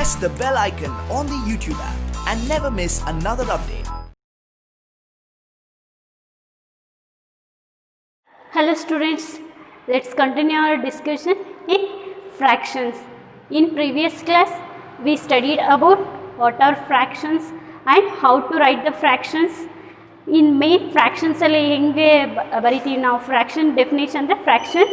press the bell icon on the YouTube app and never miss another update. Hello students, let's continue our discussion in fractions. In previous class, we studied about what are fractions and how to write the fractions. In main fractions ಅಲ್ಲಿ ಹೆಂಗೆ ಬರಿತೀವಿ ನಾವು fraction definition ಅಂದರೆ fraction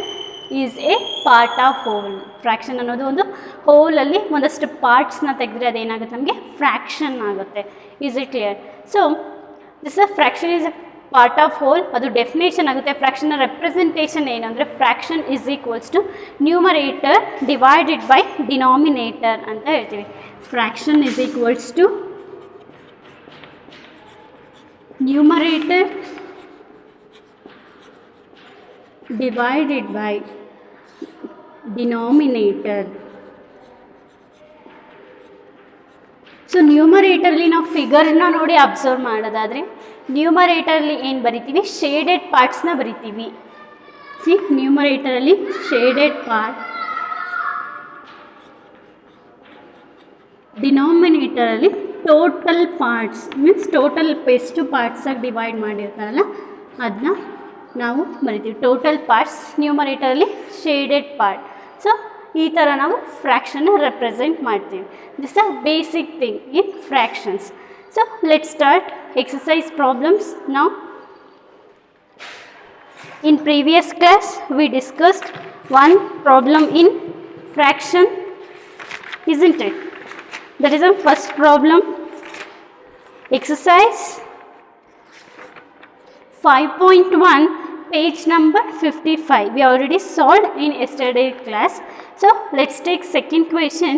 is a part of hole. Fraction ಅನ್ನೋದು ಒಂದು ಹೋಲಲ್ಲಿ ಒಂದಷ್ಟು ಪಾರ್ಟ್ಸ್ನ ತೆಗೆದ್ರೆ ಅದೇನಾಗುತ್ತೆ ನಮಗೆ ಫ್ರಾಕ್ಷನ್ ಆಗುತ್ತೆ. Is it clear? So this fraction is a part of whole. ಅದು ಡೆಫಿನೇಷನ್ ಆಗುತ್ತೆ. ಫ್ರಾಕ್ಷನ್ನ ರೆಪ್ರೆಸೆಂಟೇಷನ್ ಏನಂದರೆ fraction is equals to numerator divided by denominator ಅಂತ ಹೇಳ್ತೀವಿ. Fraction is equals to numerator divided by denominator. So ನ್ಯೂಮರೇಟರ್ಲಿ ನಾವು ಫಿಗರ್ನ ನೋಡಿ ಅಬ್ಸರ್ವ್ ಮಾಡೋದಾದರೆ ನ್ಯೂಮರೇಟರ್ಲಿ ಏನು ಬರಿತೀವಿ, ಶೇಡೆಡ್ ಪಾರ್ಟ್ಸ್ನ ಬರಿತೀವಿ. ಸಿ ನ್ಯೂಮರೇಟರಲ್ಲಿ ಶೇಡೆಡ್ ಪಾರ್ಟ್, ಡಿನಾಮಿನೇಟರಲ್ಲಿ ಟೋಟಲ್ ಪಾರ್ಟ್ಸ್ ಮೀನ್ಸ್ ಟೋಟಲ್ ಎಷ್ಟು ಪಾರ್ಟ್ಸಾಗಿ ಡಿವೈಡ್ ಮಾಡಿರ್ತಾರಲ್ಲ ಅದನ್ನ ನಾವು ಬರಿತೀವಿ. ಟೋಟಲ್ ಪಾರ್ಟ್ಸ್ ನ್ಯೂಮರೇಟರಲ್ಲಿ ಶೇಡೆಡ್ ಪಾರ್ಟ್. ಸೊ ಈ ಥರ ನಾವು ಫ್ರ್ಯಾಕ್ಷನ್ನ ರೆಪ್ರೆಸೆಂಟ್ ಮಾಡ್ತೀವಿ. This are basic thing in fractions. So let start exercise problems now. In previous class we discussed one problem in fraction, isn't it? That is the first problem. Exercise 5.1 page number 55. We already solved in yesterday class. So let's take second question.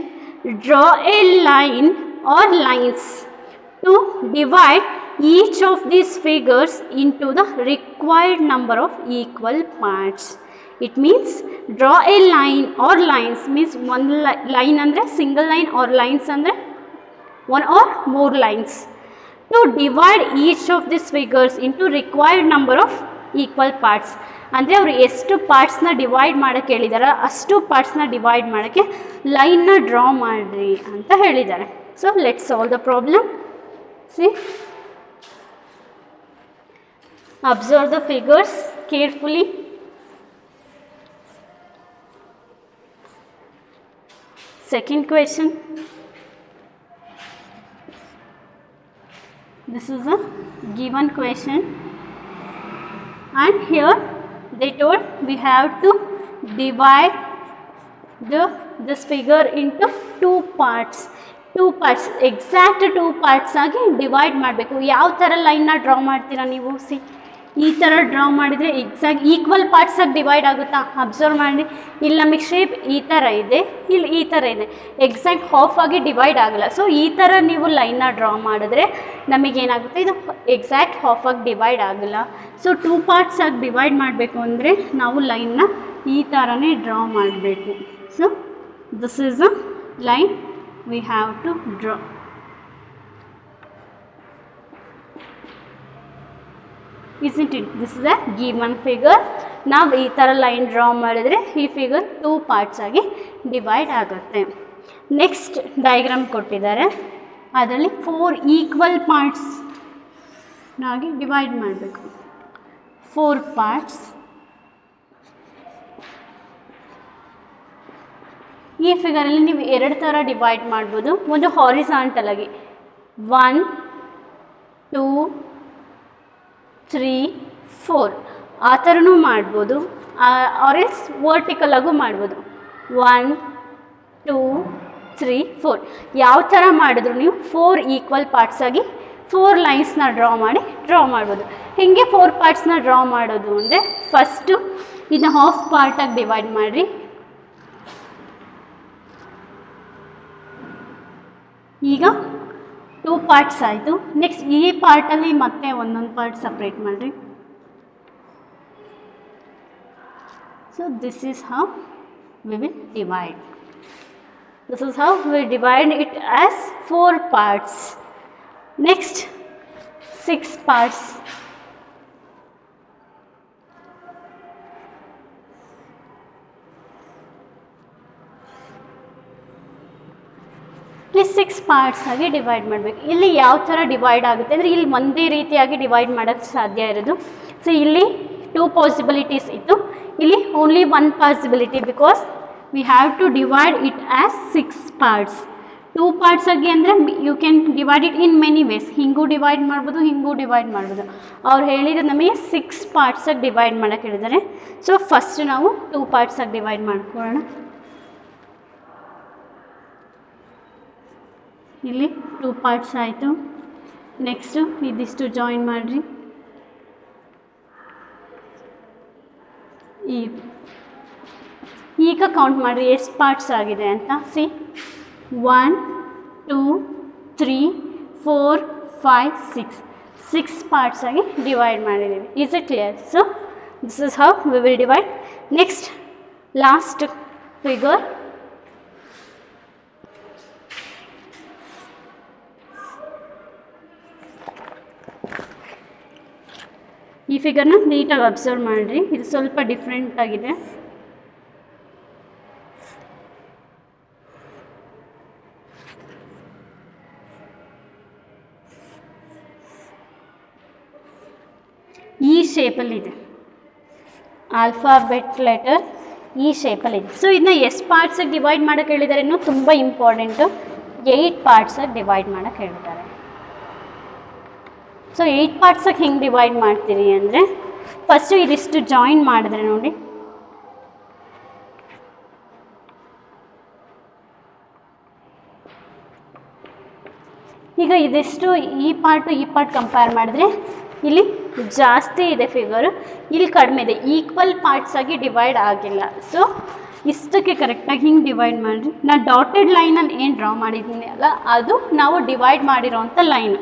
Draw a line or lines to divide each of these figures into the required number of equal parts. It means draw a line or lines means one line andre single line or lines andre one or more lines to divide each of these figures into required number of equal parts. ಅಂದರೆ ಅವರು ಎಷ್ಟು ಪಾರ್ಟ್ಸ್ನ divide ಮಾಡೋಕ್ಕೆ ಹೇಳಿದ್ದಾರೆ ಅಷ್ಟು ಪಾರ್ಟ್ಸ್ನ divide ಮಾಡೋಕ್ಕೆ ಲೈನ್ನ draw ಮಾಡಿರಿ ಅಂತ ಹೇಳಿದ್ದಾರೆ. So let's solve the problem. C observe the figures carefully. Second question. This is a given question and here they told we have to divide this figure into two parts. Exact two parts ಆಗಿ divide ಮಾಡಬೇಕು. ಯಾವ ಥರ ಲೈನ್ನ draw ಮಾಡ್ತೀರಾ ನೀವು? C ಈ ಥರ draw ಮಾಡಿದರೆ ಎಕ್ಸಾಕ್ಟ್ ಈಕ್ವಲ್ ಪಾರ್ಟ್ಸಾಗಿ ಡಿವೈಡ್ ಆಗುತ್ತಾ? ಅಬ್ಸರ್ವ್ ಮಾಡಿ. ಇಲ್ಲಿ ನಮಗೆ ಶೇಪ್ ಈ ಥರ ಇದೆ, ಇಲ್ಲಿ ಈ ಥರ ಇದೆ, ಎಕ್ಸಾಕ್ಟ್ ಹಾಫ್ ಆಗಿ ಡಿವೈಡ್ ಆಗಲ್ಲ. ಸೊ ಈ ಥರ ನೀವು ಲೈನ್ನ ಡ್ರಾ ಮಾಡಿದ್ರೆ ನಮಗೇನಾಗುತ್ತೆ, ಇದು ಎಕ್ಸಾಕ್ಟ್ ಹಾಫ್ ಆಗಿ ಡಿವೈಡ್ ಆಗಲ್ಲ. ಸೊ ಟೂ ಪಾರ್ಟ್ಸ್ ಆಗಿ ಡಿವೈಡ್ ಮಾಡಬೇಕು ಅಂದರೆ ನಾವು ಲೈನ್ನ ಈ ಥರನೇ ಡ್ರಾ ಮಾಡಬೇಕು. So this is a line we have to draw. Isn't it? This is a given figure. ನಾವು ಈ ಥರ ಲೈನ್ ಡ್ರಾ ಮಾಡಿದರೆ ಈ ಫಿಗರ್ ಟೂ ಪಾರ್ಟ್ಸ್ ಆಗಿ ಡಿವೈಡ್ ಆಗುತ್ತೆ. ನೆಕ್ಸ್ಟ್ ಡಯಾಗ್ರಾಮ್ ಕೊಟ್ಟಿದ್ದಾರೆ, ಅದರಲ್ಲಿ 4 ಈಕ್ವಲ್ ಪಾರ್ಟ್ಸ್ನಾಗಿ ಡಿವೈಡ್ ಮಾಡಬೇಕು. 4 ಪಾರ್ಟ್ಸ್. ಈ ಫಿಗರಲ್ಲಿ ನೀವು ಎರಡು ಥರ ಡಿವೈಡ್ ಮಾಡ್ಬೋದು. ಒಂದು ಹಾರಿಸಾಂಟಲ್ ಆಗಿ 1 2 3 4 ಆ ಥರನೂ ಮಾಡ್ಬೋದು, ಆರ್ ಎಲ್ಸ್ ವರ್ಟಿಕಲ್ ಆಗು ಮಾಡ್ಬೋದು. 1 2 3 4 ಯಾವ ಥರ ಮಾಡಿದ್ರು ನೀವು 4 ಈಕ್ವಲ್ ಪಾರ್ಟ್ಸ್ ಆಗಿ 4 ಲೈನ್ಸ್ನ ಡ್ರಾ ಮಾಡ್ಬೋದು. ಹೇಗೆ 4 ಪಾರ್ಟ್ಸ್ನ ಡ್ರಾ ಮಾಡೋದು ಅಂದರೆ ಫಸ್ಟು ಇದನ್ನ ಹಾಫ್ ಪಾರ್ಟಾಗಿ ಡಿವೈಡ್ ಮಾಡಿರಿ. ಈಗ 2 ಪಾರ್ಟ್ಸ್ ಆಯಿತು. ನೆಕ್ಸ್ಟ್ ಈ ಪಾರ್ಟಲ್ಲಿ ಮತ್ತೆ ಒಂದೊಂದು ಪಾರ್ಟ್ ಸಪ್ರೇಟ್ ಮಾಡಿರಿ. So this is how we will divide. This is how we divide it as 4 parts. Next 6 parts. Parts ಆಗಿ ಡಿವೈಡ್ ಮಾಡಬೇಕು. ಇಲ್ಲಿ ಯಾವ ಥರ ಡಿವೈಡ್ ಆಗುತ್ತೆ ಅಂದರೆ ಇಲ್ಲಿ ಒಂದೇ ರೀತಿಯಾಗಿ ಡಿವೈಡ್ ಮಾಡೋಕ್ಕೆ ಸಾಧ್ಯ ಇರೋದು. ಸೊ ಇಲ್ಲಿ 2 ಪಾಸಿಬಿಲಿಟೀಸ್ ಇತ್ತು, ಇಲ್ಲಿ only 1 possibility because we have to divide it as 6 parts. 2 parts ಆಗಿ ಅಂದರೆ you can divide it in many ways. ಹಿಂಗೂ ಡಿವೈಡ್ ಮಾಡ್ಬೋದು, ಹಿಂಗೂ ಡಿವೈಡ್ ಮಾಡ್ಬೋದು. ಅವ್ರು ಹೇಳಿದ್ರು ನಮಗೆ 6 ಪಾರ್ಟ್ಸಾಗಿ ಡಿವೈಡ್ ಮಾಡೋಕ್ಕೆ ಹೇಳಿದ್ದಾರೆ. ಸೊ ಫಸ್ಟ್ ನಾವು 2 ಪಾರ್ಟ್ಸಾಗಿ ಡಿವೈಡ್ ಮಾಡ್ಕೊಳ್ಳೋಣ. ಇಲ್ಲಿ 2 ಪಾರ್ಟ್ಸ್ ಆಯಿತು. ನೆಕ್ಸ್ಟು ಇದಿಷ್ಟು ಜಾಯಿನ್ ಮಾಡಿರಿ. ಈಗ ಕೌಂಟ್ ಮಾಡಿರಿ ಎಷ್ಟು ಪಾರ್ಟ್ಸ್ ಆಗಿದೆ ಅಂತ. ಸಿ 1 2 3 4 5 6 ಪಾರ್ಟ್ಸ್ ಆಗಿ ಡಿವೈಡ್ ಮಾಡಿದ್ದೀವಿ. Is it clear? So this is how we will divide. Next last figure. ಈ ಫಿಗರ್ನ ನೀಟಾಗಿ ಅಬ್ಸರ್ವ್ ಮಾಡಿರಿ, ಇದು ಸ್ವಲ್ಪ ಡಿಫ್ರೆಂಟ್ ಆಗಿದೆ. ಈ ಶೇಪಲ್ಲಿದೆ, ಆಲ್ಫಾಬೆಟ್ ಲೆಟರ್ ಈ ಶೇಪಲ್ಲಿದೆ. ಸೊ ಇದನ್ನ ಎಷ್ಟು ಪಾರ್ಟ್ಸಾಗಿ ಡಿವೈಡ್ ಮಾಡೋಕ್ಕೆ ಹೇಳಿದ್ದಾರೆ ಇನ್ನೂ ತುಂಬ ಇಂಪಾರ್ಟೆಂಟು. 8 ಪಾರ್ಟ್ಸಾಗಿ ಡಿವೈಡ್ ಮಾಡೋಕ್ಕೆ ಹೇಳಿದ್ದಾರೆ. ಸೊ 8 ಪಾರ್ಟ್ಸಾಗಿ ಹೆಂಗೆ ಡಿವೈಡ್ ಮಾಡ್ತೀರಿ ಅಂದರೆ ಫಸ್ಟು ಇದಿಷ್ಟು ಜಾಯಿನ್ ಮಾಡಿದ್ರೆ ನೋಡಿ, ಈಗ ಇದಿಷ್ಟು ಈ ಪಾರ್ಟ್ ಕಂಪೇರ್ ಮಾಡಿದ್ರೆ ಇಲ್ಲಿ ಜಾಸ್ತಿ ಇದೆ ಫಿಗರು, ಇಲ್ಲಿ ಕಡಿಮೆ ಇದೆ. ಈಕ್ವಲ್ ಪಾರ್ಟ್ಸ್ ಆಗಿ ಡಿವೈಡ್ ಆಗಿಲ್ಲ. ಸೊ ಇಷ್ಟಕ್ಕೆ ಕರೆಕ್ಟಾಗಿ ಹಿಂಗೆ ಡಿವೈಡ್ ಮಾಡಿರಿ. ನಾನು ಡಾಟೆಡ್ ಲೈನಲ್ಲಿ ಏನು ಡ್ರಾ ಮಾಡಿದ್ದೀನಿ ಅಲ್ಲ, ಅದು ನಾವು ಡಿವೈಡ್ ಮಾಡಿರೋವಂಥ ಲೈನು.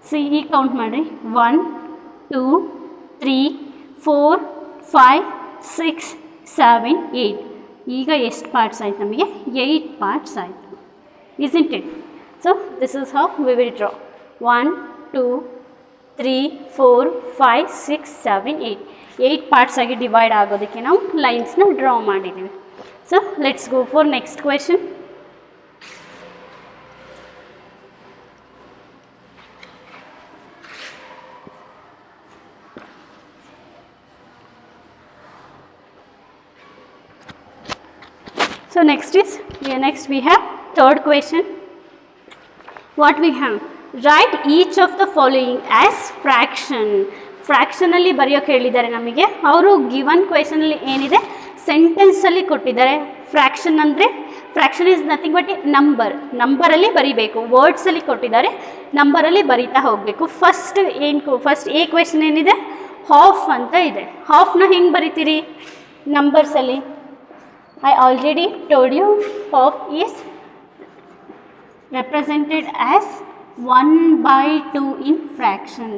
ಸಿ ಈಗ ಕೌಂಟ್ ಮಾಡಿರಿ. 1 2 3 4 5 6 7 8. ಈಗ ಎಷ್ಟು ಪಾರ್ಟ್ಸ್ ಆಯ್ತು ನಮಗೆ? 8 ಪಾರ್ಟ್ಸ್ ಆಯಿತು. Isn't it? So this is how we will draw. 1 2 3 4 5 6 7 8. 8 parts ಆಗಿ ಡಿವೈಡ್ ಆಗೋದಕ್ಕೆ ನಾವು ಲೈನ್ಸ್ನ ಡ್ರಾ ಮಾಡಿದ್ದೀವಿ. So let's go for next question. So next we have third question. What we have? Write each of the following as fraction. ಫ್ರ್ಯಾಕ್ಷನಲ್ಲಿ ಬರೆಯೋಕ್ಕೆ ಹೇಳಿದ್ದಾರೆ ನಮಗೆ. ಅವರು given ಕ್ವೆಶನಲ್ಲಿ ಏನಿದೆ ಸೆಂಟೆನ್ಸಲ್ಲಿ ಕೊಟ್ಟಿದ್ದಾರೆ. Fraction ಅಂದರೆ ಫ್ರ್ಯಾಕ್ಷನ್ ಈಸ್ ನಥಿಂಗ್ ಬಟ್ ನಂಬರಲ್ಲಿ ಬರಿಬೇಕು. ವರ್ಡ್ಸಲ್ಲಿ ಕೊಟ್ಟಿದ್ದಾರೆ, ನಂಬರಲ್ಲಿ ಬರಿತಾ ಹೋಗಬೇಕು. ಫಸ್ಟ್ ಎ ಕ್ವೆಶನ್ ಏನಿದೆ? ಹಾಫ್ ಅಂತ ಇದೆ. ಹಾಫ್ನ ಹೆಂಗೆ ಬರಿತೀರಿ ನಂಬರ್ಸಲ್ಲಿ? I already told you half is represented as 1/2 in fraction.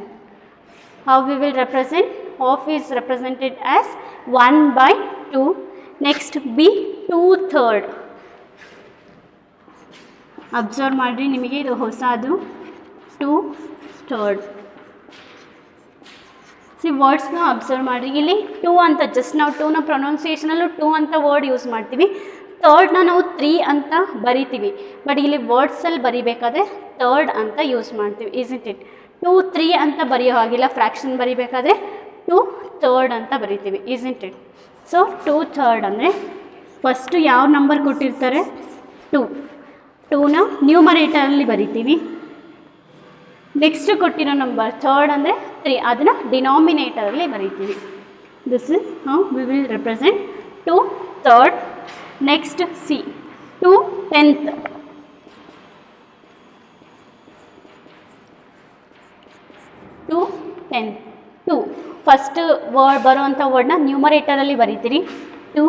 How we will represent? Half is represented as 1/2. Next B 2/3. Observe ಮಾಡಿ, ನಿಮಗೆ ಇದು ಹೊಸದು. 2/3. ಸಿ ವರ್ಡ್ಸ್ನ ಅಬ್ಸರ್ವ್ ಮಾಡಿ. ಇಲ್ಲಿ 2 ಅಂತ ಜಸ್ಟ್ ನಾವು 2ನ ಪ್ರೊನೌನ್ಸಿಯೇಷನಲ್ಲೂ 2 ಅಂತ ವರ್ಡ್ ಯೂಸ್ ಮಾಡ್ತೀವಿ. ಥರ್ಡ್ನ ನಾವು 3 ಅಂತ ಬರಿತೀವಿ, ಬಟ್ ಇಲ್ಲಿ ವರ್ಡ್ಸಲ್ಲಿ ಬರಿಬೇಕಾದ್ರೆ ಥರ್ಡ್ ಅಂತ ಯೂಸ್ ಮಾಡ್ತೀವಿ. Isn't it? 2 3 ಅಂತ ಬರೆಯೋ ಹಾಗಿಲ್ಲ. ಫ್ರ್ಯಾಕ್ಷನ್ ಬರಿಬೇಕಾದ್ರೆ 2/3 ಅಂತ ಬರಿತೀವಿ. Isn't it? ಸೊ 2/3 ಅಂದರೆ ಫಸ್ಟು ಯಾವ ನಂಬರ್ ಕೊಟ್ಟಿರ್ತಾರೆ? 2ನ ನ್ಯೂಮರೇಟರಲ್ಲಿ ಬರಿತೀವಿ. ನೆಕ್ಸ್ಟ್ ಕೊಟ್ಟಿರೋ ನಂಬರ್ ಥರ್ಡ್ ಅಂದರೆ 3, ಅದನ್ನು ಡಿನಾಮಿನೇಟರಲ್ಲಿ ಬರೀತೀವಿ. This is how we will represent 2/3. Next C 2/10. 2 first word ಬರುವಂಥ ವರ್ಡ್ನ ನ್ಯೂಮರೇಟರಲ್ಲಿ ಬರೀತೀರಿ. 2.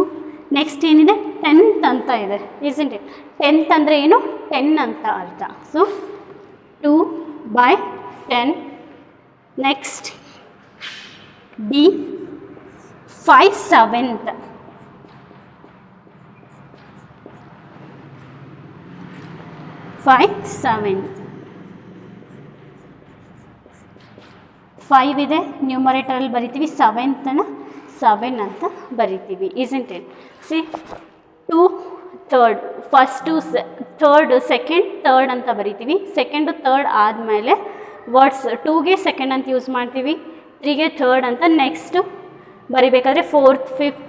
ನೆಕ್ಸ್ಟ್ ಏನಿದೆ? 10th ಅಂತ ಇದೆ. Isn't it? 10th ಅಂದರೆ ಏನು? 10 ಅಂತ ಅರ್ಥ. ಸೊ 2/10. Next B 5/7. 5/7. 5 ಇದೆ, ನ್ಯೂಮರೇಟರಲ್ಲಿ ಬರಿತೀವಿ. 7th 7 ಅಂತ ಬರಿತೀವಿ. Isn't it? See 2 third, first third second third ಅಂತ ಬರಿತೀವಿ. ಸೆಕೆಂಡು ಥರ್ಡ್ ಆದಮೇಲೆ ವರ್ಡ್ಸ್ 2ಗೆ ಸೆಕೆಂಡ್ ಅಂತ ಯೂಸ್ ಮಾಡ್ತೀವಿ, 3ಗೆ ಥರ್ಡ್ ಅಂತ. Next ಬರಿಬೇಕಾದ್ರೆ 4th 5th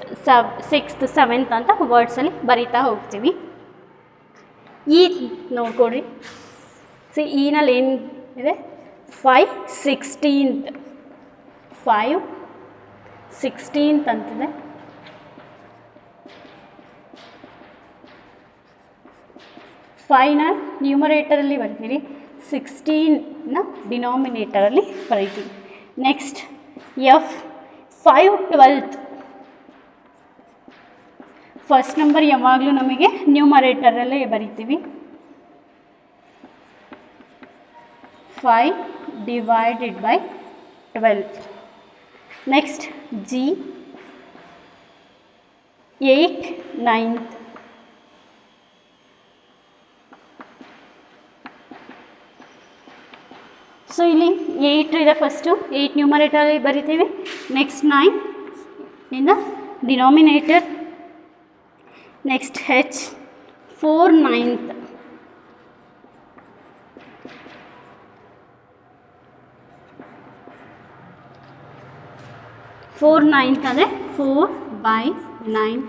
6th 7th ಅಂತ ವರ್ಡ್ಸಲ್ಲಿ ಬರಿತಾ ಹೋಗ್ತೀವಿ. ಈ ನೋಡ್ಕೊಡ್ರಿ, ಸಿ ಈನಲ್ಲಿ ಏನಿದೆ 5 16th 5 16th ಅಂತಿದೆ. ಫೈವ್ನ ನ್ಯೂಮರೇಟರಲ್ಲಿ ಬರ್ತೀವಿ, 16ನ ಡಿನಾಮಿನೇಟರಲ್ಲಿ ಬರೀತೀವಿ. Next F 5 12th. First number ಯಾವಾಗಲೂ ನಮಗೆ ನ್ಯೂಮರೇಟರಲ್ಲೇ ಬರಿತೀವಿ. 5 divided by 12. Next G 8 9th. ಸೊ ಇಲ್ಲಿ 8 ಇದೆ, ಫಸ್ಟು 8 ನ್ಯೂಮರೇಟರಲ್ಲಿ ಬರಿತೀವಿ. ನೆಕ್ಸ್ಟ್ 9 ಇಂದ ಡಿನಾಮಿನೇಟರ್. ನೆಕ್ಸ್ಟ್ ಹೆಚ್ 4 9th. ಫೋರ್ ನೈನ್ತ್ ಅಂದರೆ 4/9.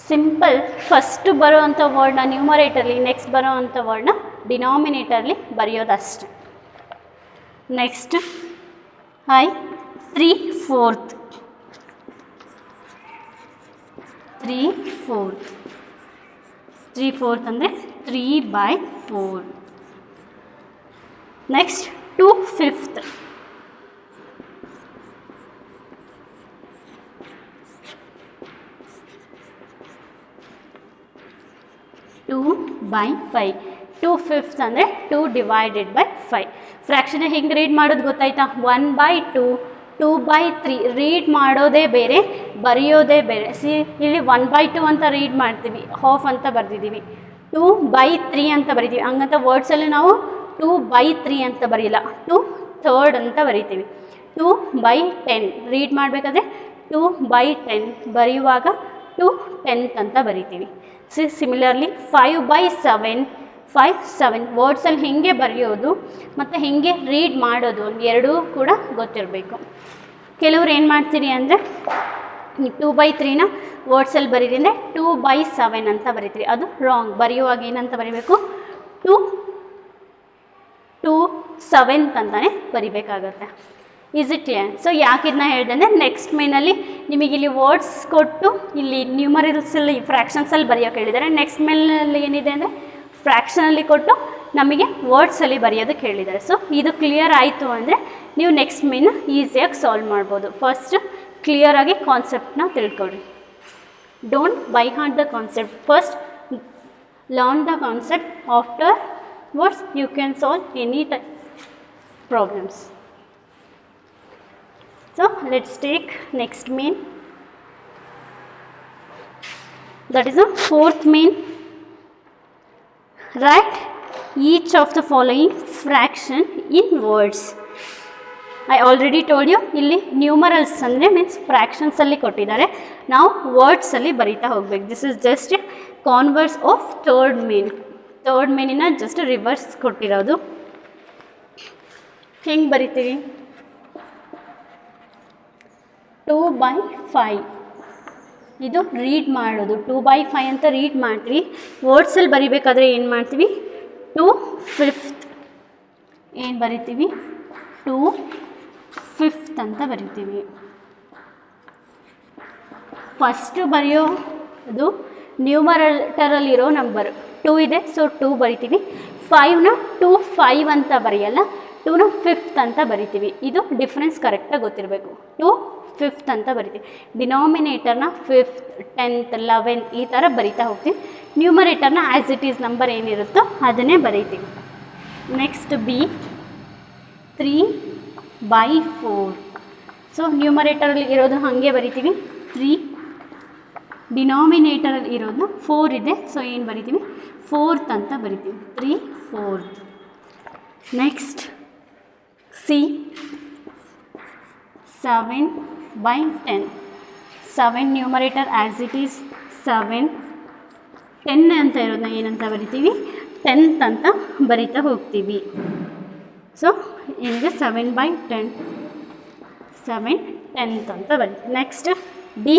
ಸಿಂಪಲ್. ಫಸ್ಟ್ ಬರೋ ಅಂಥ ವರ್ಡ್ನ ನ್ಯೂಮರೇಟರ್ಲಿ, ನೆಕ್ಸ್ಟ್ ಬರೋ ಅಂಥ ವರ್ಡ್ನ ಡಿನಾಮಿನೇಟರ್ಲಿ ಬರೆಯೋದಷ್ಟೆ. Next I 3/4. 3/4 ಅಂದರೆ 3/4. ನೆಕ್ಸ್ಟ್ 2/5. 2/5. 2/5 ಅಂದರೆ 2 divided by 5. ಫ್ರ್ಯಾಕ್ಷನ್ ಹೆಂಗೆ ರೀಡ್ ಮಾಡೋದು ಗೊತ್ತಾಯ್ತಾ? 1/2 2/3. ರೀಡ್ ಮಾಡೋದೇ ಬೇರೆ, ಬರೆಯೋದೇ ಬೇರೆ. ಸಿ ಇಲ್ಲಿ 1/2 ಅಂತ ರೀಡ್ ಮಾಡ್ತೀವಿ, ಹಾಫ್ ಅಂತ ಬರೆದಿದ್ದೀವಿ. 2/3 ಅಂತ ಬರಿತೀವಿ. ಹಂಗಂತ ವರ್ಡ್ಸಲ್ಲಿ ನಾವು 2/3 ಅಂತ ಬರೆಯಲ್ಲ, 2/3 ಅಂತ ಬರಿತೀವಿ. 2/10 ರೀಡ್ ಮಾಡಬೇಕಾದ್ರೆ 2/10, ಬರೆಯುವಾಗ 2/10 ಅಂತ ಬರಿತೀವಿ. ಸಿಮಿಲರ್ಲಿ 5/7. 5/7 ವರ್ಡ್ಸಲ್ಲಿ ಹೇಗೆ ಬರೆಯೋದು ಮತ್ತು ಹೇಗೆ ರೀಡ್ ಮಾಡೋದು ಎರಡೂ ಕೂಡ ಗೊತ್ತಿರಬೇಕು. ಕೆಲವ್ರು ಏನು ಮಾಡ್ತೀರಿ ಅಂದರೆ 2/3ನ ವರ್ಡ್ಸಲ್ಲಿ ಬರೀರಿ ಅಂದರೆ 2/7 ಅಂತ ಬರೀತೀರಿ. ಅದು ರಾಂಗ್. ಬರೆಯುವಾಗ ಏನಂತ ಬರೀಬೇಕು? 2/7 ಅಂತಲೇ ಬರಿಬೇಕಾಗತ್ತೆ. Is it clear? ಸೊ ಯಾಕೆ ಇದನ್ನ ಹೇಳಿದೆ ಅಂದರೆ ನೆಕ್ಸ್ಟ್ ಮೇನಲ್ಲಿ ನಿಮಗೆ ಇಲ್ಲಿ ವರ್ಡ್ಸ್ ಕೊಟ್ಟು ಇಲ್ಲಿ ನ್ಯೂಮರಲ್ಸಲ್ಲಿ ಫ್ರ್ಯಾಕ್ಷನ್ಸಲ್ಲಿ ಬರೆಯೋಕೆ ಹೇಳಿದ್ದಾರೆ. ನೆಕ್ಸ್ಟ್ ಮೇನಲ್ಲಿ ಏನಿದೆ ಅಂದರೆ ಫ್ರ್ಯಾಕ್ಷನಲ್ಲಿ ಕೊಟ್ಟು ನಮಗೆ ವರ್ಡ್ಸಲ್ಲಿ ಬರೆಯೋದಕ್ಕೆ ಹೇಳಿದ್ದಾರೆ. ಸೊ ಇದು ಕ್ಲಿಯರ್ ಆಯಿತು ಅಂದರೆ ನೀವು ನೆಕ್ಸ್ಟ್ ಮೇನ್ನ ಈಸಿಯಾಗಿ ಸಾಲ್ವ್ ಮಾಡ್ಬೋದು. ಫಸ್ಟ್ ಕ್ಲಿಯರಾಗಿ ಕಾನ್ಸೆಪ್ಟನ್ನ ತಿಳ್ಕೊಳ್ರಿ. Don't by heart the concept. First learn the concept. Afterwards you can solve any type problems. So let's take next main. That is the fourth main. Write each of the following fraction in words. I already told you ಇಲ್ಲಿ numerals ಅಂದರೆ means ಫ್ರ್ಯಾಕ್ಷನ್ಸಲ್ಲಿ ಕೊಟ್ಟಿದ್ದಾರೆ, ನಾವು ವರ್ಡ್ಸಲ್ಲಿ ಬರೀತಾ ಹೋಗ್ಬೇಕು. This is just converse of third main. Third ಮೇನಿನ just reverse ಕೊಟ್ಟಿರೋದು. ಹೆಂಗೆ ಬರಿತೀವಿ? 2/5 ಇದು ರೀಡ್ ಮಾಡೋದು. 2/5 ಅಂತ ರೀಡ್ ಮಾಡ್ತೀವಿ. ವರ್ಡ್ಸಲ್ಲಿ ಬರಿಬೇಕಾದ್ರೆ ಏನು ಮಾಡ್ತೀವಿ? 2/5 ಏನು ಬರಿತೀವಿ? 2/5 ಅಂತ ಬರಿತೀವಿ. ಫಸ್ಟು ಬರೆಯೋದು ನ್ಯೂಮರೇಟರಲ್ಲಿರೋ ನಂಬರ್ 2 ಇದೆ, ಸೊ 2 ಬರಿತೀವಿ. 5ನ 2/5 ಅಂತ ಬರೆಯಲ್ಲ, 2ನ 5th ಅಂತ ಬರಿತೀವಿ. ಇದು ಡಿಫ್ರೆನ್ಸ್ ಕರೆಕ್ಟಾಗಿ ಗೊತ್ತಿರಬೇಕು. 2/5 ಅಂತ ಬರಿತೀವಿ. ಡಿನಾಮಿನೇಟರ್ನ 5th 10th 11th ಈ ಥರ ಬರಿತಾ ಹೋಗ್ತೀವಿ. ನ್ಯೂಮರೇಟರ್ನ ಆ್ಯಸ್ ಇಟ್ ಈಸ್ ನಂಬರ್ ಏನಿರುತ್ತೋ ಅದನ್ನೇ ಬರೀತೀವಿ. Next B 3/4. ಸೊ ನ್ಯೂಮರೇಟರಲ್ಲಿ ಇರೋದು ಹಾಗೆ ಬರಿತೀವಿ 3. ಡಿನಾಮಿನೇಟರಲ್ಲಿ ಇರೋದು 4 ಇದೆ, ಸೊ ಏನು ಬರಿತೀವಿ? 4th ಅಂತ ಬರಿತೀವಿ. 3/4. Next C 7 by 10. 7 numerator as it is 7. 10 ಅಂತ ಇರೋದನ್ನ ಏನಂತ ಬರಿತೀವಿ, 10th ಅಂತ ಬರಿತಾ ಹೋಗ್ತೀವಿ. ಸೊ ಏನಿದೆ 7 by 10, 7 10th ಅಂತ ಬರೀತೀವಿ. Next D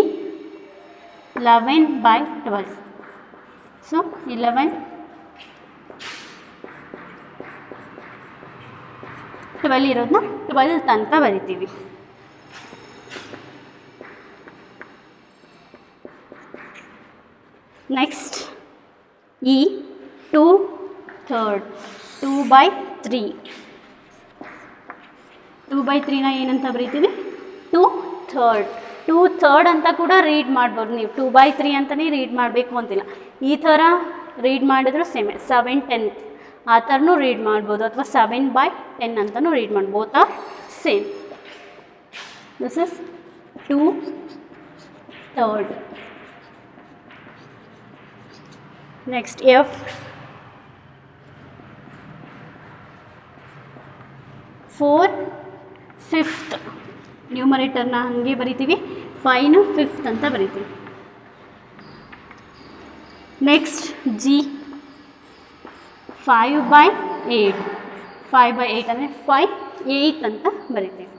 11 by 12. ಸೊ 11 12 ಇರೋದನ್ನ 12th ಅಂತ ಬರಿತೀವಿ. Next E 2/3, 2/3. 2/3ನ ಏನಂತ ಬರೀತೀವಿ, 2/3. 2/3 ಅಂತ ಕೂಡ ರೀಡ್ ಮಾಡ್ಬೋದು ನೀವು, 2/3 ಅಂತಲೇ ರೀಡ್ ಮಾಡಬೇಕು ಅಂತಿಲ್ಲ. ಈ ಥರ ರೀಡ್ ಮಾಡಿದ್ರು ಸೇಮ್, 7 10th ಆ ಥರನೂ ರೀಡ್ ಮಾಡ್ಬೋದು, ಅಥವಾ 7/10 ಅಂತಲೂ ರೀಡ್ ಮಾಡ್ಬೋದು, both are same. This is 2/3. Next F 4/5. ನ್ಯೂಮರೇಟರ್ನ ಹಾಗೆ ಬರಿತೀವಿ, 5ನ 5th ಅಂತ ಬರಿತೀವಿ. Next G 5/8. 5/8 ಅಂದರೆ 5 8th ಅಂತ ಬರಿತೀವಿ.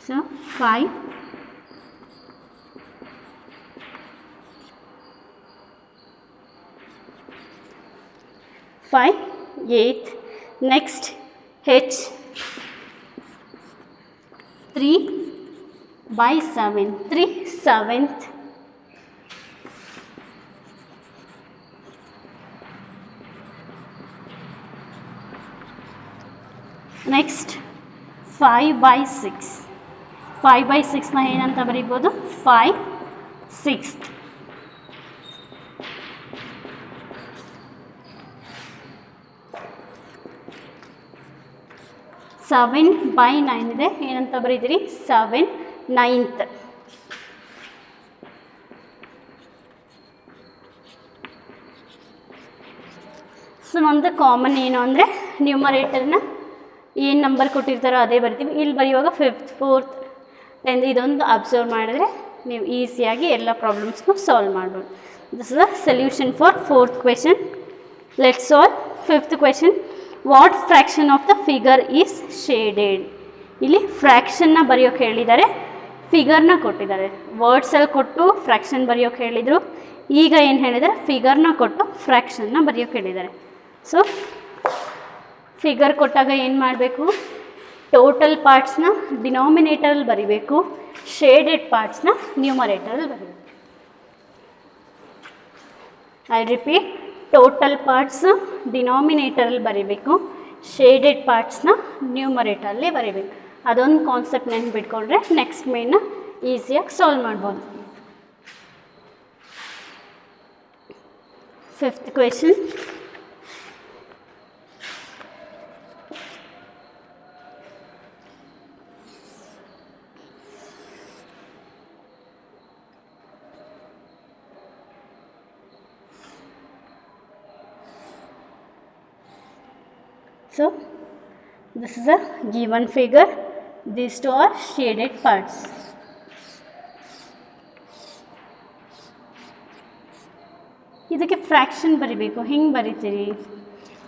So 5 8th. Next H 3/7, 3 7th. Next 5/6. 5/6ನ ಏನಂತ ಬರೀಬೋದು, 5 6th. ಸೆವೆನ್ ಬೈ 9 ಇದೆ, ಏನಂತ ಬರೀತೀರಿ, 7 9th. ಸೊ ಒಂದು ಕಾಮನ್ ಏನು ಅಂದರೆ ನ್ಯೂಮರೇಟರ್ನ ಏನು ನಂಬರ್ ಕೊಟ್ಟಿರ್ತಾರೋ ಅದೇ ಬರಿತೀವಿ. ಇಲ್ಲಿ ಬರೆಯುವಾಗ 5th 4th 10th ಇದೊಂದು ಅಬ್ಸರ್ವ್ ಮಾಡಿದ್ರೆ ನೀವು ಈಸಿಯಾಗಿ ಎಲ್ಲ ಪ್ರಾಬ್ಲಮ್ಸ್ನು ಸಾಲ್ವ್ ಮಾಡ್ಬೋದು. This is the solution for 4th question. Let's solve 5th question. What fraction of the figure is shaded. ಇಲ್ಲಿ ಫ್ರ್ಯಾಕ್ಷನ್ನ ಬರೆಯೋಕೆ ಹೇಳಿದ್ದಾರೆ, ಫಿಗರ್ನ ಕೊಟ್ಟಿದ್ದಾರೆ. ವರ್ಡ್ಸಲ್ಲಿ ಕೊಟ್ಟು ಫ್ರ್ಯಾಕ್ಷನ್ ಬರೆಯೋಕೆ ಹೇಳಿದರು. ಈಗ ಏನು ಹೇಳಿದ್ದಾರೆ, ಫಿಗರ್ನ ಕೊಟ್ಟು ಫ್ರ್ಯಾಕ್ಷನ್ನ ಬರೆಯೋಕೆ ಹೇಳಿದ್ದಾರೆ. ಸೊ ಫಿಗರ್ ಕೊಟ್ಟಾಗ ಏನು ಮಾಡಬೇಕು, ಟೋಟಲ್ ಪಾರ್ಟ್ಸ್ನ ಡಿನಾಮಿನೇಟರಲ್ಲಿ ಬರಿಬೇಕು, ಶೇಡೆಡ್ ಪಾರ್ಟ್ಸ್ನ ನ್ಯೂಮರೇಟರಲ್ಲಿ ಬರೀಬೇಕು. ಐ ರಿಪೀಟ್, ಟೋಟಲ್ ಪಾರ್ಟ್ಸ್ ಡಿನಾಮಿನೇಟರಲ್ಲಿ ಬರೀಬೇಕು, ಶೇಡೆಡ್ ಪಾರ್ಟ್ಸ್ನ ನ್ಯೂಮರೇಟರಲ್ಲಿ ಬರೀಬೇಕು. ಅದೊಂದು ಕಾನ್ಸೆಪ್ಟ್ ನೆನ್ಪಿಟ್ಕೊಂಡ್ರೆ ನೆಕ್ಸ್ಟ್ ಮೇನ್ನ ಈಸಿಯಾಗಿ ಸಾಲ್ವ್ ಮಾಡ್ಬೋದು. 5th question. So this is a given figure, these two are shaded parts. ಇದಕ್ಕೆ ಫ್ರ್ಯಾಕ್ಷನ್ ಬರಿಬೇಕು. ಹೆಂಗೆ ಬರಿತೀರಿ,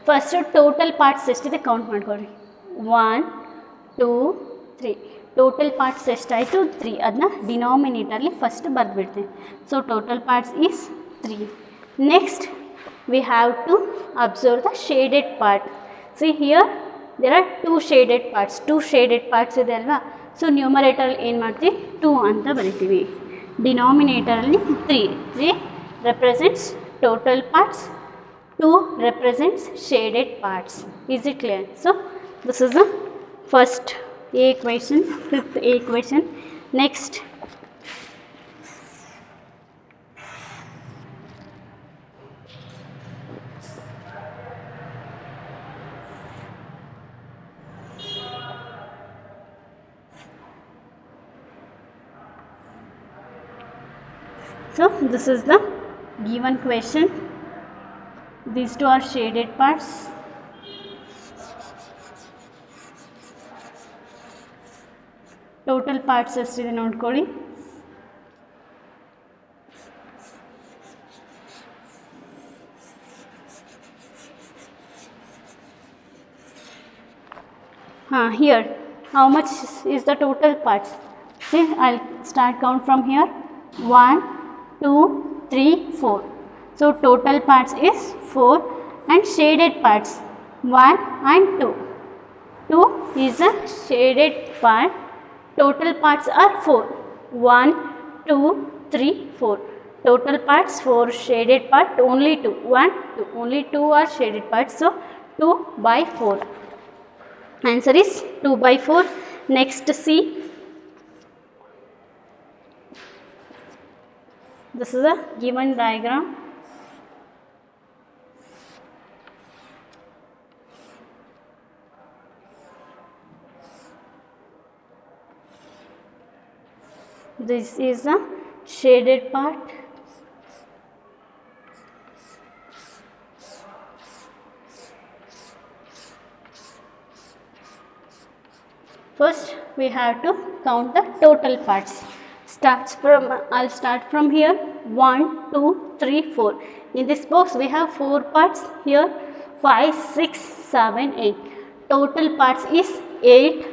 ಫಸ್ಟು ಟೋಟಲ್ ಪಾರ್ಟ್ಸ್ ಎಷ್ಟಿದೆ ಕೌಂಟ್ ಮಾಡ್ಕೊಳ್ರಿ. 1 2 3. ಟೋಟಲ್ ಪಾರ್ಟ್ಸ್ ಎಷ್ಟಾಯಿತು, 3. ಅದನ್ನ ಡಿನಾಮಿನೇಟರ್ಲಿ ಫಸ್ಟ್ ಬರೆದ್ಬಿಡ್ತೀನಿ. So total parts is 3. Next we have to observe the shaded part. See here there are 2 shaded parts. 2 shaded parts ಇದೆ ಅಲ್ವಾ. ಸೊ ನ್ಯೂಮರೇಟರ್ ಏನು ಮಾಡ್ತೀವಿ, 2 ಅಂತ ಬರಿತೀವಿ. ಡಿನಾಮಿನೇಟರಲ್ಲಿ 3. 3 represents total parts, 2 represents shaded parts. Is it clear? So this is the first A equation, 5th A equation. Next so this is the given question. These two are shaded parts. Total parts ಎಷ್ಟಿದೆ ನೋಡ್ಕೊಳ್ಳಿ, Here how much is the total parts? See, I'll start count from here. 1 2 3 4. So total parts is 4 and shaded parts 1 and 2. 2 is a shaded part. Total parts are 4. 1 2 3 4. Total parts 4, shaded part only 2. 1 2, only 2 are shaded parts, so 2 by 4. Answer is 2 by 4. Next, see, this is a given diagram. This is a shaded part. First we have to count the total parts. I'll start from here. 1 2 3 4. In this box we have 4 parts. Here 5 6 7 8. Total parts is 8.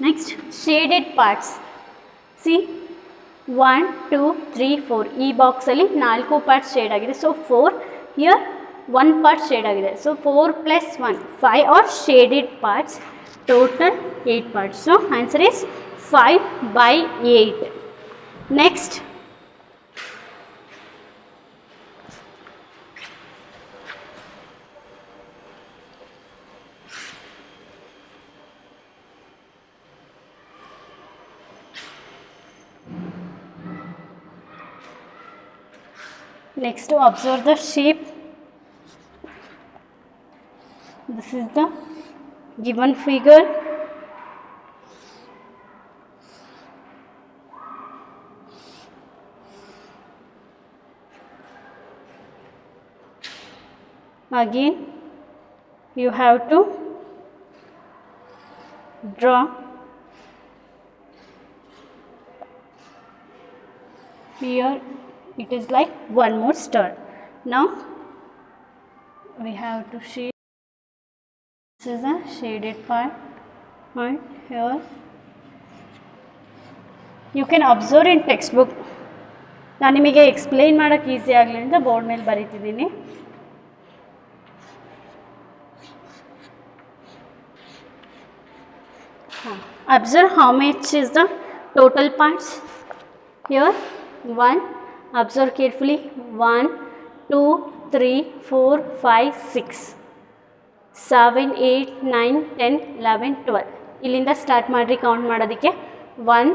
Next, shaded parts. See, 1 2 3 4. ಈ ಬಾಕ್ಸಲ್ಲಿ 4 parts shade ಆಗಿದೆ. So 4. Here 1 part shade ಆಗಿದೆ. So 4 + 1 5 are shaded parts. Total 8 parts. So answer is 5 by 8. Next, to observe the shape. This is the given figure. Again you have to draw here. It is like one more star. Now we have to shade. This is a shaded part, and here you can observe in textbook. ನಾನು ನಿಮಗೆ explain ಮಾಡೋಕ್ಕೆ easy ಆಗಲಿ ಅಂತ board ಮೇಲೆ ಬರೀತಿದ್ದೀನಿ. Observe how much is the total parts. Here 1. Observe carefully. 1 2 3 4 5 6 7 8 9 10 11 12. ಇಲ್ಲಿಂದ start ಮಾಡಿರಿ count ಮಾಡೋದಕ್ಕೆ. 1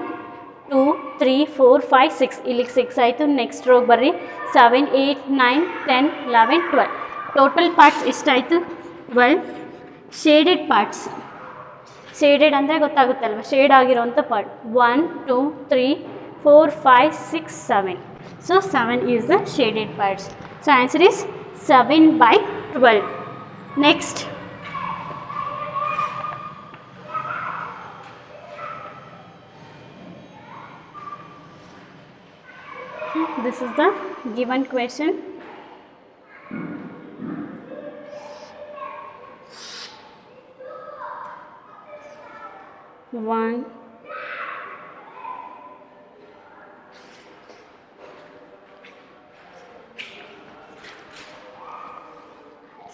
2 3 4 5 6. ಇಲ್ಲಿಗೆ 6 ಆಯಿತು. ನೆಕ್ಸ್ಟ್ ರೋಗೆ ಬರ್ರಿ. 7 8 9 10 11 12. ಟೋಟಲ್ ಪಾರ್ಟ್ಸ್ ಎಷ್ಟಾಯಿತು? 12. Shaded parts. ಶೇಡೆಡ್ ಅಂದರೆ ಗೊತ್ತಾಗುತ್ತಲ್ವ, ಶೇಡ್ ಆಗಿರೋಂಥ part 1 2 3 4 5 6 7. So 7 is the shaded parts. So answer is 7 by 12. Next, this is the given question. One,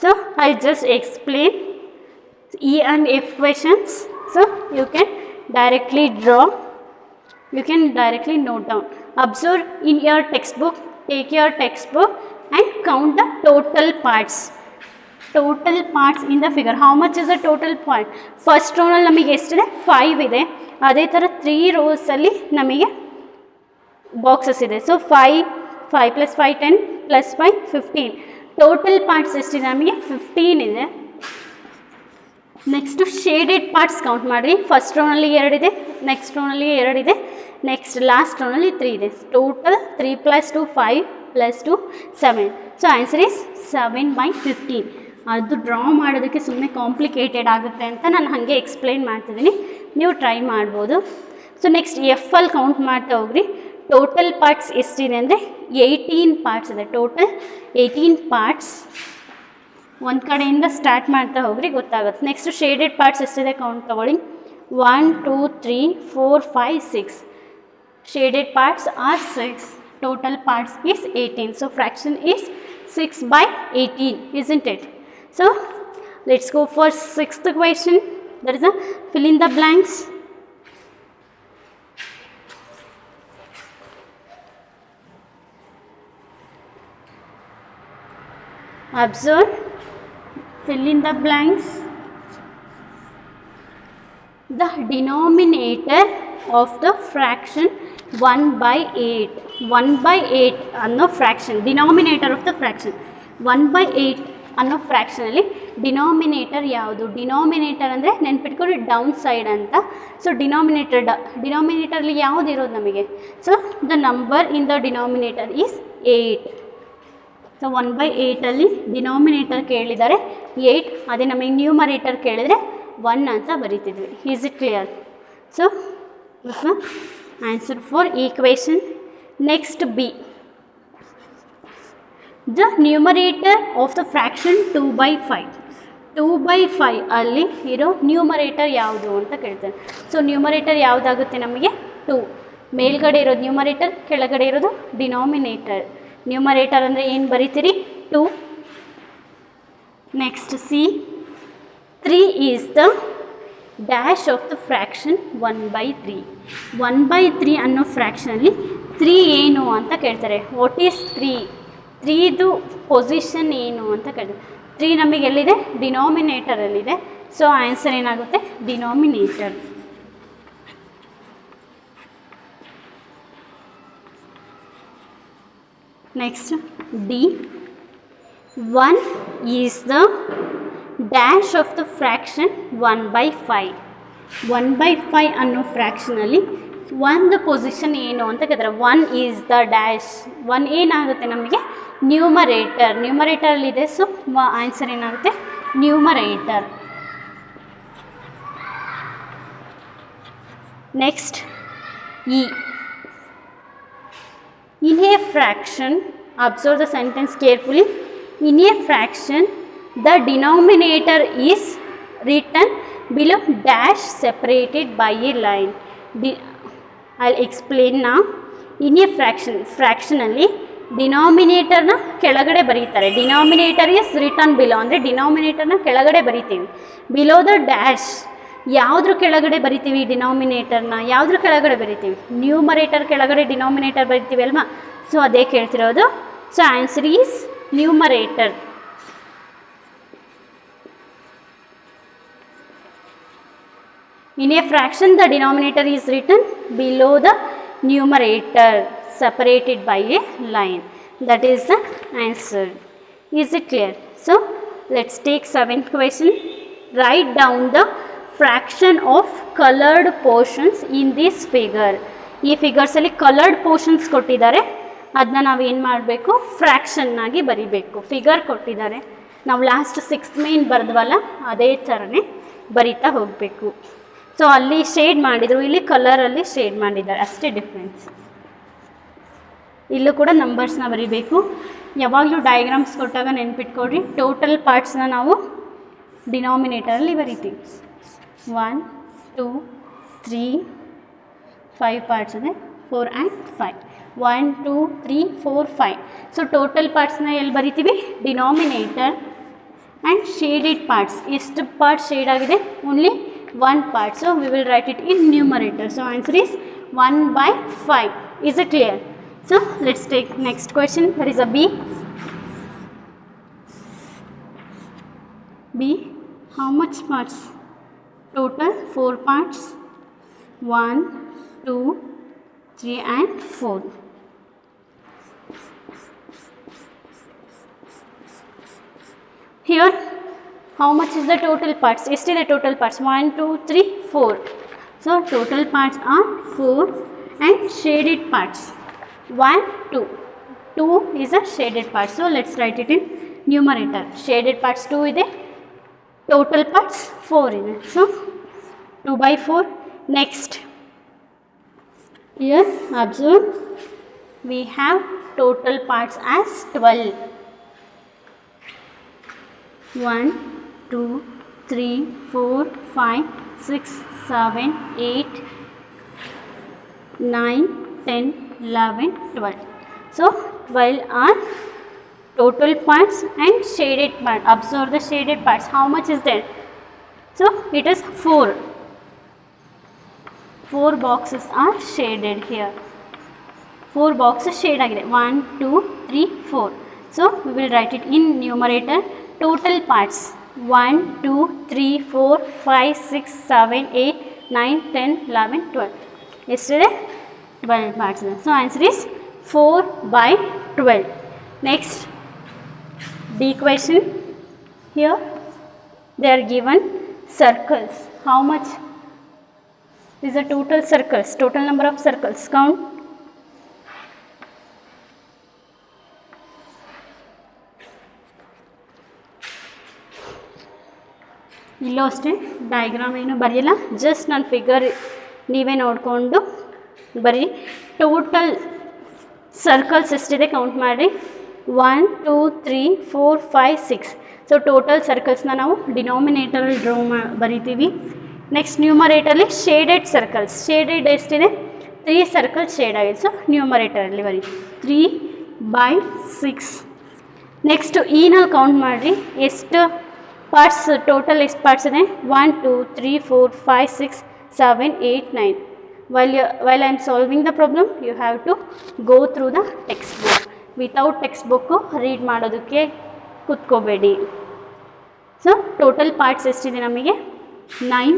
so I'll just explain E and F questions. So you can directly draw, you can directly note down. Observe in your textbook, take your textbook and count the total parts. Total parts in the figure. How much is the total part? First row ನಲ್ಲಿ ನಮಗೆ ಎಷ್ಟಿದೆ? 5 ಇದೆ. ಅದೇ ಥರ 3 rows ಅಲ್ಲಿ ನಮಗೆ boxes ಇದೆ. So 5 + 5 10 + 5 15. Total parts ಎಷ್ಟಿದೆ? ನಮಗೆ 15 ಇದೆ. ನೆಕ್ಸ್ಟು ಶೇಡೆಡ್ ಪಾರ್ಟ್ಸ್ ಕೌಂಟ್ ಮಾಡಿರಿ. ಫಸ್ಟ್ ರೋನಲ್ಲಿ 2 ಇದೆ, ನೆಕ್ಸ್ಟ್ ರೋನಲ್ಲಿ 2 ಇದೆ, ನೆಕ್ಸ್ಟ್ ಲಾಸ್ಟ್ ರೋನಲ್ಲಿ 3 ಇದೆ. Total 3 + 2 5 + 2 7. So answer is 7 by 15. ಅದು ಡ್ರಾ ಮಾಡೋದಕ್ಕೆ ಸುಮ್ಮನೆ ಕಾಂಪ್ಲಿಕೇಟೆಡ್ ಆಗುತ್ತೆ ಅಂತ ನಾನು ಹಾಗೆ ಎಕ್ಸ್ಪ್ಲೈನ್ ಮಾಡ್ತಿದ್ದೀನಿ, ನೀವು ಟ್ರೈ ಮಾಡ್ಬೋದು. ಸೊ ನೆಕ್ಸ್ಟ್ ಎಫ್ ಅಲ್ಲಿ ಕೌಂಟ್ ಮಾಡ್ತಾ ಹೋಗ್ರಿ. ಟೋಟಲ್ ಪಾರ್ಟ್ಸ್ ಎಷ್ಟಿದೆ ಅಂದರೆ 18 ಪಾರ್ಟ್ಸ್ ಇದೆ. Total 18 parts. ಒಂದು ಕಡೆಯಿಂದ ಸ್ಟಾರ್ಟ್ ಮಾಡ್ತಾ ಹೋಗ್ರಿ ಗೊತ್ತಾಗುತ್ತೆ. ನೆಕ್ಸ್ಟ್ ಶೇಡೆಡ್ ಪಾರ್ಟ್ಸ್ ಎಷ್ಟಿದೆ ಕೌಂಟ್ ತಗೊಳ್ಳಿ. 1 2 3 4 5 6. Shaded parts are 6. Total parts is 18. So fraction is 6/18, isn't it? So let's go for 6th question. That is a fill in the blanks. Observe, fill in the blanks. The denominator of the fraction 1/8. 1/8 ಅನ್ನೋ fraction, denominator of the fraction 1/8 ಅನ್ನೋ ಫ್ರ್ಯಾಕ್ಷನಲ್ಲಿ denominator ಯಾವುದು? Denominator ಅಂದರೆ ನೆನ್ಪಿಟ್ಕೊಂಡು down side ಅಂತ. So ಡಿನಾಮಿನೇಟರ್ಲಿ ಯಾವುದು ಇರೋದು ನಮಗೆ? So the number in the denominator is 8. So 1/8 denominator ಕೇಳಿದರೆ 8, ಅದೇ ನಮಗೆ ನ್ಯೂಮರೇಟರ್ ಕೇಳಿದರೆ 1 ಅಂತ ಬರೀತಿದ್ವಿ. Is it clear? So answer for equation. Next B, the numerator of the fraction 2/5. 2/5 ಅಲ್ಲಿ ಇರೋ ನ್ಯೂಮರೇಟರ್ ಯಾವುದು ಅಂತ ಕೇಳ್ತಾರೆ. ಸೊ ನ್ಯೂಮರೇಟರ್ ಯಾವುದಾಗುತ್ತೆ ನಮಗೆ? 2. ಮೇಲ್ಗಡೆ ಇರೋದು ನ್ಯೂಮರೇಟರ್, ಕೆಳಗಡೆ ಇರೋದು ಡಿನಾಮಿನೇಟರ್. ನ್ಯೂಮರೇಟರ್ ಅಂದರೆ ಏನು ಬರೀತೀರಿ? 2. Next C, 3 is the dash of the fraction 1/3. 1/3 ಅನ್ನೋ ಫ್ರ್ಯಾಕ್ಷನಲ್ಲಿ 3 ಏನು ಅಂತ ಕೇಳ್ತಾರೆ. What is 3? 3ದು ಪೊಸಿಷನ್ ಏನು ಅಂತ ಕೇಳ್ತಾರೆ. 3 ನಮಗೆ ಎಲ್ಲಿದೆ? ಡಿನಾಮಿನೇಟರಲ್ಲಿದೆ. ಸೊ ಆನ್ಸರ್ ಏನಾಗುತ್ತೆ? Denominator. Next D, 1 is the dash of the fraction 1/5. 1/5 ಅನ್ನೋ ಫ್ರ್ಯಾಕ್ಷನಲ್ಲಿ ಒಂದು ಪೊಸಿಷನ್ ಏನು ಅಂತ ಕೇಳ್ತಾರೆ. 1 ಈಸ್ ದ ಡ್ಯಾಶ್. 1 ಏನಾಗುತ್ತೆ ನಮಗೆ? ನ್ಯೂಮರೇಟರ್. ನ್ಯೂಮರೇಟರಲ್ಲಿದೆ. ಸೊ ಆನ್ಸರ್ ಏನಾಗುತ್ತೆ? Numerator. Next E, in a fraction, observe the sentence carefully. In a fraction, the denominator is written below dash separated by a line. I'll explain now. In a fraction, ಫ್ರ್ಯಾಕ್ಷನಲ್ಲಿ ಡಿನಾಮಿನೇಟರ್ನ ಕೆಳಗಡೆ ಬರೀತಾರೆ. Denominator is written below ಅಂದರೆ ಡಿನಾಮಿನೇಟರ್ನ ಕೆಳಗಡೆ ಬರಿತೀವಿ. Below the dash ಯಾವುದ್ರ ಕೆಳಗಡೆ ಬರಿತೀವಿ? ಡಿನಾಮಿನೇಟರ್ನ ಯಾವುದ್ರ ಕೆಳಗಡೆ ಬರಿತೀವಿ? ನ್ಯೂಮರೇಟರ್ ಕೆಳಗಡೆ ಡಿನಾಮಿನೇಟರ್ ಬರಿತೀವಿ ಅಲ್ವಾ? ಸೊ ಅದೇ ಕೇಳ್ತಿರೋದು. So answer is numerator. In a fraction, the denominator is written below the numerator, separated by a line. That is the answer. Is it clear? So let's take 7th question. Write down the fraction of colored portions in this figure. ಈ ಫಿಗರ್ಸಲ್ಲಿ coloured portions ಕೊಟ್ಟಿದ್ದಾರೆ, ಅದನ್ನ ನಾವೇನು ಮಾಡಬೇಕು? Fraction ಆಗಿ ಬರಿಬೇಕು. Figure ಕೊಟ್ಟಿದ್ದಾರೆ, ನಾವು last 6th main ಬರೆದ್ವಲ್ಲ ಅದೇ ಥರನೇ ಬರಿತಾ ಹೋಗಬೇಕು. ಸೊ ಅಲ್ಲಿ ಶೇಡ್ ಮಾಡಿದರು, ಇಲ್ಲಿ ಕಲರಲ್ಲಿ ಶೇಡ್ ಮಾಡಿದ್ದಾರೆ, ಅಷ್ಟೇ ಡಿಫ್ರೆನ್ಸ್. ಇಲ್ಲೂ ಕೂಡ ನಂಬರ್ಸ್ನ ಬರಿಬೇಕು. ಯಾವಾಗಲೂ ಡಯಾಗ್ರಾಮ್ಸ್ ಕೊಟ್ಟಾಗ ನೆನ್ಪಿಟ್ಕೊಡ್ರಿ, ಟೋಟಲ್ ಪಾರ್ಟ್ಸ್ನ ನಾವು ಡಿನಾಮಿನೇಟರಲ್ಲಿ ಬರಿತೀವಿ. 1 2 3 5 ಪಾರ್ಟ್ಸ್ ಇದೆ, 4 and 5. 1 2 3 4 5. ಸೊ ಟೋಟಲ್ ಪಾರ್ಟ್ಸ್ನ ಎಲ್ಲಿ ಬರಿತೀವಿ? ಡಿನಾಮಿನೇಟರ್. ಆ್ಯಂಡ್ ಶೇಡೆಡ್ ಪಾರ್ಟ್ಸ್, ಎಷ್ಟು ಪಾರ್ಟ್ಸ್ ಶೇಡ್ ಆಗಿದೆ? Only 1 part. So we will write it in numerator. So answer is 1/5. Is it clear? So let's take next question. That is a B. B, how much parts? Total 4 parts. 1 2 3 and 4. Here how much is the total parts? Yesterday total parts 1 2 3 4. So total parts are 4 and shaded parts 1 2. 2 is a shaded part. So let's write it in numerator. Shaded parts 2 ಇದೆ, total parts 4 ಇದೆ. So 2/4. Next, here observe, we have total parts as 12. 1 2 3 4 5 6 7 8 9 10 11 12. So 12 are total parts and shaded part. Observe the shaded parts. How much is there? So it is 4. 4 boxes are shaded here. 4 boxes shade agide. 1 2 3 4. So we will write it in numerator. Total parts 1 2 3 4 5 6 7 8 9 10 11 12. Yesterday 12 parts. So answer is 4 by 12. Next D question. Here they are given circles. How much is the total circles? Total number of circles. Count. ಇಲ್ಲೂ ಅಷ್ಟೇ diagram ಏನು ಬರೆಯಲ್ಲ, just ನಾನು figure ನೀವೇ ನೋಡಿಕೊಂಡು ಬರೀ. Total circles ಎಷ್ಟಿದೆ count ಮಾಡಿ. 1 2 3 4 5 6. So total ಸರ್ಕಲ್ಸ್ನ ನಾವು ಡಿನಾಮಿನೇಟರಲ್ಲಿ ಬರಿತೀವಿ. ನೆಕ್ಸ್ಟ್ ನ್ಯೂಮರೇಟರಲ್ಲಿ ಶೇಡೆಡ್ ಸರ್ಕಲ್ಸ್. ಶೇಡೆಡ್ ಎಷ್ಟಿದೆ? 3 ಸರ್ಕಲ್ಸ್ ಶೇಡ್ ಆಗಿದೆ. ಸೊ ನ್ಯೂಮರೇಟರಲ್ಲಿ ಬರೀ 3 by 6. ನೆಕ್ಸ್ಟ್ ಈನಲ್ಲಿ ಕೌಂಟ್ ಮಾಡಿರಿ. ಎಷ್ಟು ಪಾರ್ಟ್ಸ್ ಟೋಟಲ್ ಎಷ್ಟು ಪಾರ್ಟ್ಸ್ ಇದೆ? 1 2 3 4 5 6 7 8 9. While I am solving the problem, you have to go through the textbook. Without textbook read ಮಾಡೋದಕ್ಕೆ ಕೂತ್ಕೋಬೇಡಿ. ಸೊ ಟೋಟಲ್ ಪಾರ್ಟ್ಸ್ ಎಷ್ಟಿದೆ ನಮಗೆ? 9.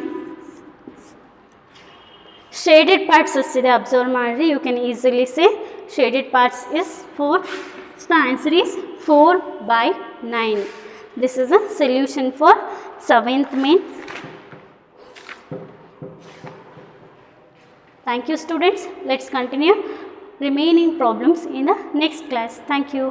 ಶೇಡೆಡ್ ಪಾರ್ಟ್ಸ್ ಎಷ್ಟಿದೆ ಅಬ್ಸರ್ವ್ ಮಾಡಿರಿ. You can easily say shaded parts is 4. So the answer is 4 by 9. This is a solution for 7th main. Thank you students. Let's continue remaining problems in the next class. Thank you.